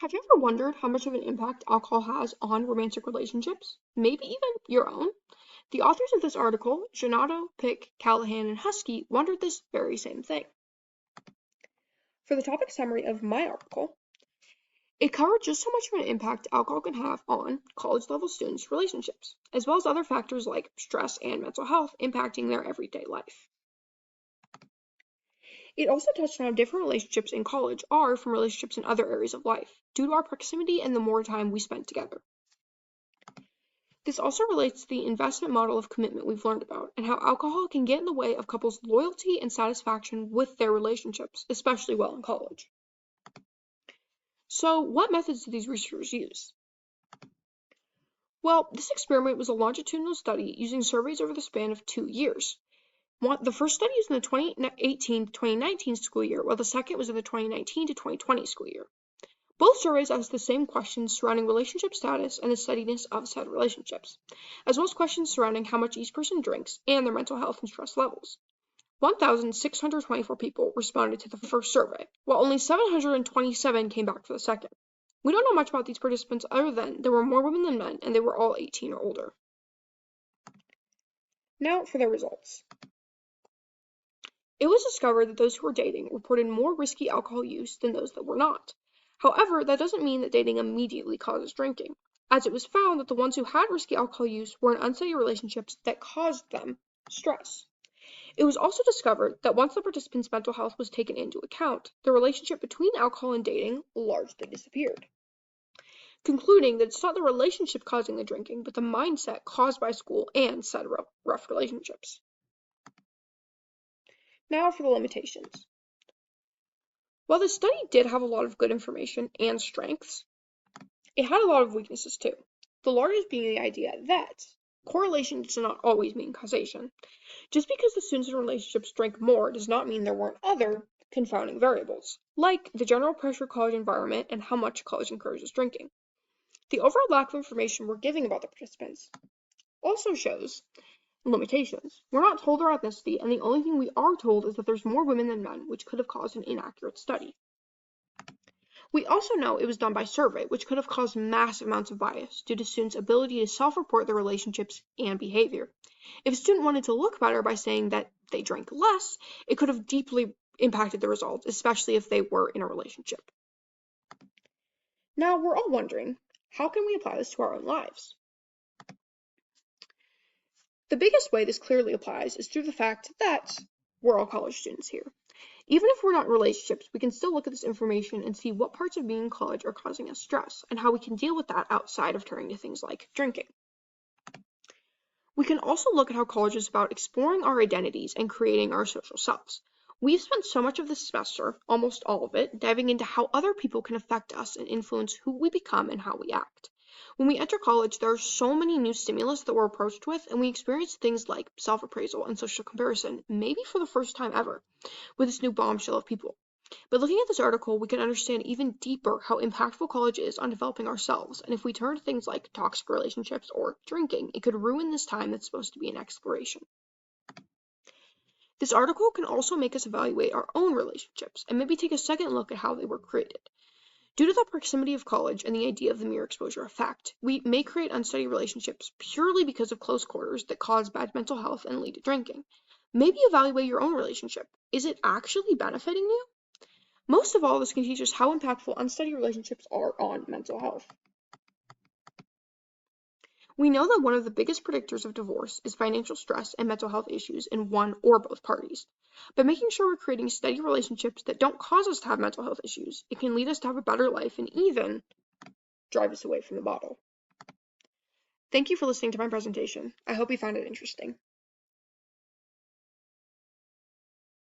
Have you ever wondered how much of an impact alcohol has on romantic relationships? Maybe even your own? The authors of this article, Giannotto, Pick, Callahan, and Husky, wondered this very same thing. For the topic summary of my article, it covered just how much of an impact alcohol can have on college-level students' relationships, as well as other factors like stress and mental health impacting their everyday life. It also touched on how different relationships in college are from relationships in other areas of life, due to our proximity and the more time we spend together. This also relates to the investment model of commitment we've learned about, and how alcohol can get in the way of couples' loyalty and satisfaction with their relationships, especially while in college. So, what methods did these researchers use? Well, this experiment was a longitudinal study using surveys over the span of 2 years. The first study was in the 2018 to 2019 school year, while the second was in the 2019 to 2020 school year. Both surveys asked the same questions surrounding relationship status and the steadiness of said relationships, as well as questions surrounding how much each person drinks and their mental health and stress levels. 1,624 people responded to the first survey, while only 727 came back for the second. We don't know much about these participants other than there were more women than men and they were all 18 or older. Now for their results. It was discovered that those who were dating reported more risky alcohol use than those that were not. However, that doesn't mean that dating immediately causes drinking, as it was found that the ones who had risky alcohol use were in unsteady relationships that caused them stress. It was also discovered that once the participants' mental health was taken into account, the relationship between alcohol and dating largely disappeared. Concluding that it's not the relationship causing the drinking, but the mindset caused by school and said rough relationships. Now for the limitations. While the study did have a lot of good information and strengths, it had a lot of weaknesses too. The largest being the idea that correlation does not always mean causation. Just because the students in relationships drank more does not mean there weren't other confounding variables, like the general pressure college environment and how much college encourages drinking. The overall lack of information we're giving about the participants also shows limitations. We're not told their ethnicity, and the only thing we are told is that there's more women than men, which could have caused an inaccurate study. We also know it was done by survey, which could have caused massive amounts of bias due to students' ability to self-report their relationships and behavior. If a student wanted to look better by saying that they drank less, it could have deeply impacted the results, especially if they were in a relationship. Now, we're all wondering, how can we apply this to our own lives? The biggest way this clearly applies is through the fact that we're all college students here. Even if we're not in relationships, we can still look at this information and see what parts of being in college are causing us stress and how we can deal with that outside of turning to things like drinking. We can also look at how college is about exploring our identities and creating our social selves. We've spent so much of this semester, almost all of it, diving into how other people can affect us and influence who we become and how we act. When we enter college, there are so many new stimulus that we're approached with, and we experience things like self-appraisal and social comparison, maybe for the first time ever, with this new bombshell of people. But looking at this article, we can understand even deeper how impactful college is on developing ourselves, and if we turn to things like toxic relationships or drinking, it could ruin this time that's supposed to be an exploration. This article can also make us evaluate our own relationships, and maybe take a second look at how they were created. Due to the proximity of college and the idea of the mere exposure effect, we may create unsteady relationships purely because of close quarters that cause bad mental health and lead to drinking. Maybe evaluate your own relationship. Is it actually benefiting you? Most of all, this can teach us how impactful unsteady relationships are on mental health. We know that one of the biggest predictors of divorce is financial stress and mental health issues in one or both parties. By making sure we're creating steady relationships that don't cause us to have mental health issues, it can lead us to have a better life and even drive us away from the bottle. Thank you for listening to my presentation. I hope you found it interesting.